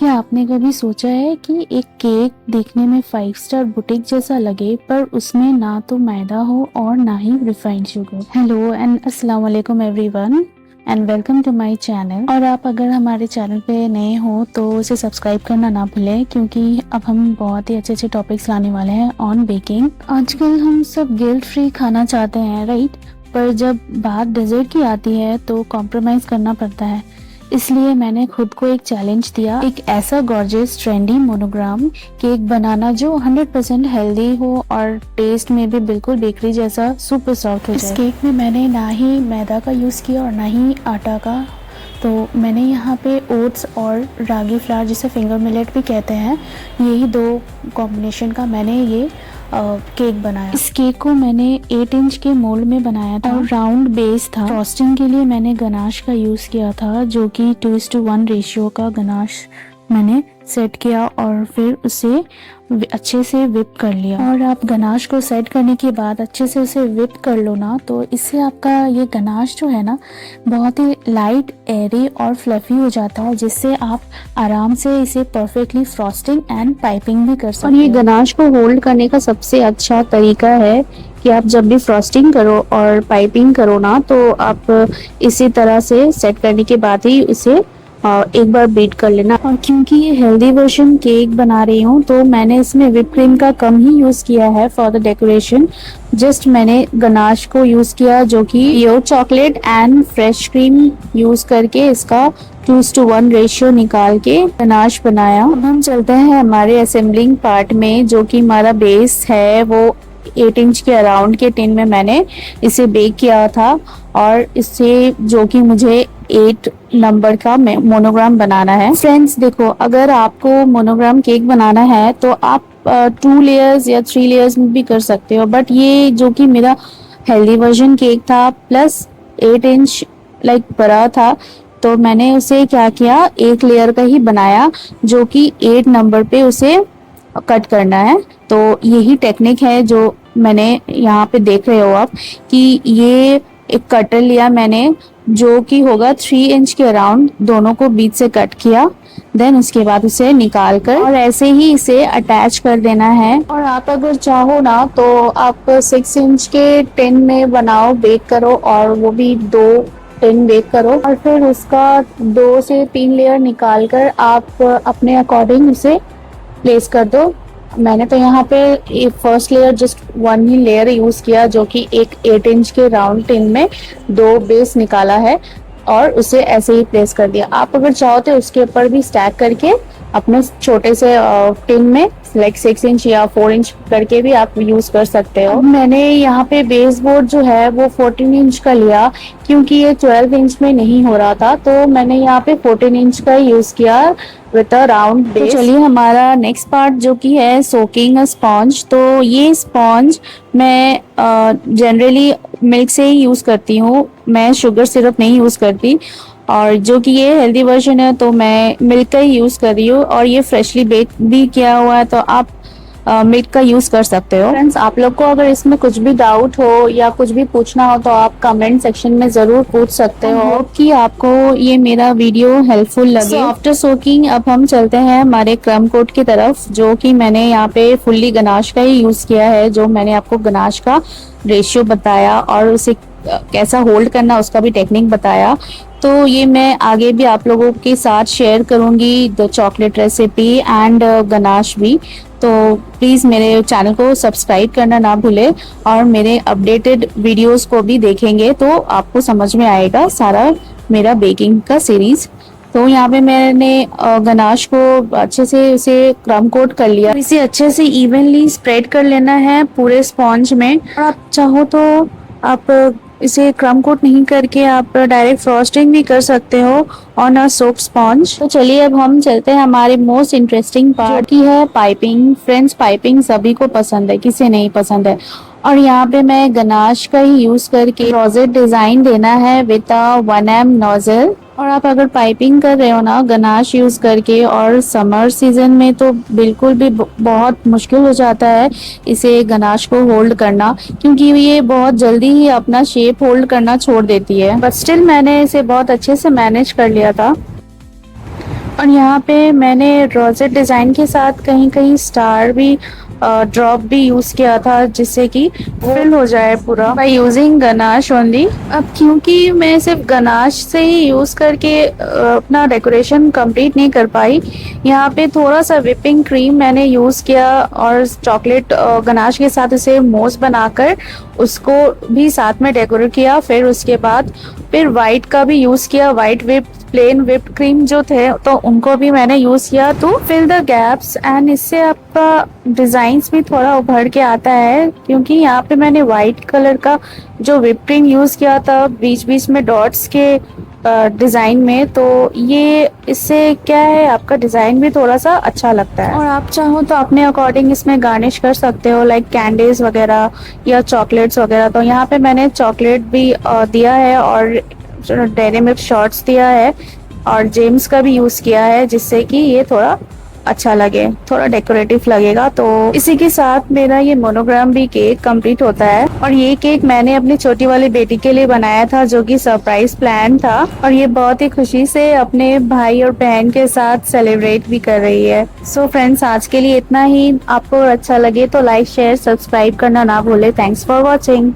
क्या आपने कभी सोचा है कि एक केक देखने में 5 स्टार बुटीक जैसा लगे पर उसमें ना तो मैदा हो और ना ही रिफाइंड शुगर। हेलो एंड अस्सलाम वालेकुम everyone and welcome to my channel. और आप अगर हमारे चैनल पे नए हो तो उसे सब्सक्राइब करना ना भूलें, क्योंकि अब हम बहुत ही अच्छे अच्छे टॉपिक्स लाने वाले हैं ऑन बेकिंग। आजकल हम सब गिल्ट फ्री खाना चाहते हैं, राइट? पर जब बात डेजर्ट की आती है तो कॉम्प्रोमाइज करना पड़ता है। इसलिए मैंने खुद को एक चैलेंज दिया, एक ऐसा गॉर्जियस ट्रेंडी मोनोग्राम केक बनाना जो 100% हेल्दी हो और टेस्ट में भी बिल्कुल बेकरी जैसा सुपर सॉफ्ट हो जाए। इस केक में मैंने ना ही मैदा का यूज़ किया और ना ही आटा का। तो मैंने यहाँ पे ओट्स और रागी फ्लावर, जिसे फिंगर मिलेट भी कहते हैं, यही दो कॉम्बिनेशन का मैंने ये केक बनाया। इस केक को मैंने 8 इंच के मोल्ड में बनाया था और राउंड बेस था। फ्रॉस्टिंग के लिए मैंने गनाश का यूज़ किया था, जो कि 2:1 रेशियो का गनाश मैंने सेट किया और फिर उसे अच्छे से विप कर लिया। और आप गनाश को सेट करने के बाद अच्छे से उसे विप कर लो ना, तो इससे आपका ये गनाश जो है ना बहुत ही लाइट, एयरी और फ्लफी हो जाता है, जिससे आप आराम से इसे परफेक्टली फ्रॉस्टिंग एंड पाइपिंग भी कर सकते हो। और ये गनाश को होल्ड करने का सबसे अच्छा तरीका है कि आप जब भी फ्रॉस्टिंग करो और पाइपिंग करो ना, तो आप इसी तरह से सेट करने के बाद ही इसे एक बार बीट कर लेना। और क्योंकि ये हेल्दी वर्जन केक बना रही हूँ तो मैंने इसमें व्हिप क्रीम का कम ही यूज किया है फॉर द डेकोरेशन। जस्ट मैंने गनाश को यूज किया, जो कि pure chocolate and fresh cream use करके इसका 2:1 रेशियो निकाल के गनाश बनाया। अब हम चलते हैं हमारे असेंबलिंग पार्ट में, जो कि हमारा बेस है वो 8 इंच के अराउंड के टिन में मैंने इसे बेक किया था। और इससे जो कि मुझे 8 नंबर का मोनोग्राम बनाना है। फ्रेंड्स देखो, अगर आपको मोनोग्राम केक बनाना है तो आप 2 लेयर्स या 3 लेयर्स में भी कर सकते हो, बट ये जो कि मेरा हेल्दी वर्जन केक था प्लस 8 इंच लाइक बड़ा था, तो मैंने उसे क्या किया, एक लेयर का ही बनाया, जो कि 8 नंबर पे उसे कट करना है। तो यही टेक्निक है जो मैंने यहाँ पे देख रहे हो आप, कि ये एक कटर लिया मैंने जो कि होगा 3 इंच के अराउंड, दोनों को बीच से कट किया, देन उसके बाद उसे निकाल कर और ऐसे ही इसे अटैच कर देना है। और आप अगर चाहो ना तो आप 6 इंच के टिन में बनाओ, बेक करो, और वो भी 2 टिन बेक करो, और फिर उसका 2 से 3 लेयर निकाल कर आप अपने अकॉर्डिंग उसे प्लेस कर दो। मैंने तो यहाँ पे फर्स्ट लेयर जस्ट 1 ही लेयर यूज किया, जो कि एक 8 इंच के राउंड टिन में 2 बेस निकाला है और उसे ऐसे ही प्लेस कर दिया। आप अगर चाहो तो उसके ऊपर भी स्टैक करके अपने छोटे से टिन में लाइक 6 इंच या 4 इंच करके भी आप यूज कर सकते हो। मैंने यहाँ पे बेस बोर्ड जो है वो 14 इंच का लिया, क्योंकि ये 12 इंच में नहीं हो रहा था, तो मैंने यहाँ पे 14 इंच का यूज किया विद अ राउंड बेस। तो चलिए हमारा नेक्स्ट पार्ट जो कि है सोकिंग अ स्पॉन्ज। तो ये स्पॉन्ज मैं जनरली मिल्क से ही यूज करती हूँ, मैं शुगर सिरप नहीं यूज करती। और जो कि ये हेल्दी वर्जन है तो मैं मिल्क का ही यूज कर रही हूँ, और ये फ्रेशली बेक भी किया हुआ है, तो आप मिल्क का यूज कर सकते हो। फ्रेंड्स, आप लोग को अगर इसमें कुछ भी डाउट हो या कुछ भी पूछना हो तो आप कमेंट सेक्शन में जरूर पूछ सकते हो, कि आपको ये मेरा वीडियो हेल्पफुल लगे। आफ्टर सोकिंग अब हम चलते हैं हमारे क्रम कोट की तरफ, जो कि मैंने यहाँ पे फुल्ली गनाश का ही यूज किया है, जो मैंने आपको गनाश का रेशियो बताया और उसे कैसा होल्ड करना उसका भी टेक्निक बताया। तो ये मैं आगे भी आप लोगों के साथ शेयर करूंगी, the chocolate recipe and ganache भी। तो प्लीज़ मेरे चैनल को सब्सक्राइब करना ना भूले, और मेरे अपडेटेड वीडियोस को भी देखेंगे तो आपको समझ में आएगा सारा मेरा बेकिंग का सीरीज। तो यहाँ पे मैंने गनाश को अच्छे से उसे क्रम कोट कर लिया, इसे अच्छे से इवनली स्प्रेड कर लेना है पूरे स्पॉन्ज में। और आप चाहो तो आप इसे क्रम कोट नहीं करके आप डायरेक्ट फ्रॉस्टिंग भी कर सकते हो ऑन अ सोप स्पॉन्ज। तो चलिए अब हम चलते हैं हमारे मोस्ट इंटरेस्टिंग पार्ट की है पाइपिंग। फ्रेंड्स, पाइपिंग सभी को पसंद है, किसे नहीं पसंद है। और यहाँ पे मैं गनाश का ही यूज करके रोजेट डिजाइन देना है विद 1M नोजल। और आप अगर पाइपिंग कर रहे हो ना गनाश यूज करके, और समर सीजन में तो बिल्कुल भी बहुत मुश्किल हो जाता है इसे गनाश को होल्ड करना, क्योंकि ये बहुत जल्दी ही अपना शेप होल्ड करना छोड़ देती है। बट स्टिल मैंने इसे बहुत अच्छे से मैनेज कर लिया था। और यहाँ पे मैंने रोजेट डिज़ाइन के साथ कहीं कहीं स्टार भी ड्रॉप भी यूज़ किया था, जिससे कि फिल हो जाए पूरा बाय यूजिंग गनाश ओनली। अब क्योंकि मैं सिर्फ गनाश से ही यूज़ करके अपना डेकोरेशन कंप्लीट नहीं कर पाई, यहाँ पे थोड़ा सा विपिंग क्रीम मैंने यूज़ किया और चॉकलेट गनाश के साथ उसे मोस बनाकर उसको भी साथ में डेकोरेट किया। फिर उसके बाद फिर वाइट का भी यूज़ किया, white whip plain whipped cream जो थे तो उनको भी मैंने यूज़ किया to fill the gaps, and इससे आपका डिज़ाइंस भी थोड़ा उभर के आता है, क्योंकि यहाँ पे मैंने वाइट कलर का जो विप क्रीम यूज़ किया था बीच बीच में डॉट्स के डिज़ाइन में, तो ये इससे क्या है आपका डिज़ाइन भी थोड़ा सा अच्छा लगता है। और आप चाहो तो अपने अकॉर्डिंग इसमें गार्निश कर सकते हो, लाइक कैंडीज वगैरह या चॉकलेट्स वगैरह। तो यहाँ पे मैंने चॉकलेट भी दिया है और डेयरी मिल्क शॉर्ट्स दिया है और जेम्स का भी यूज़ किया है, जिससे कि ये थोड़ा अच्छा लगे, थोड़ा डेकोरेटिव लगेगा। तो इसी के साथ मेरा ये मोनोग्राम भी केक कंप्लीट होता है। और ये केक मैंने अपनी छोटी वाली बेटी के लिए बनाया था, जो कि सरप्राइज प्लान था, और ये बहुत ही खुशी से अपने भाई और बहन के साथ सेलिब्रेट भी कर रही है। सो फ्रेंड्स, आज के लिए इतना ही। आपको अच्छा लगे तो लाइक शेयर सब्सक्राइब करना ना भूले। Thanks for watching.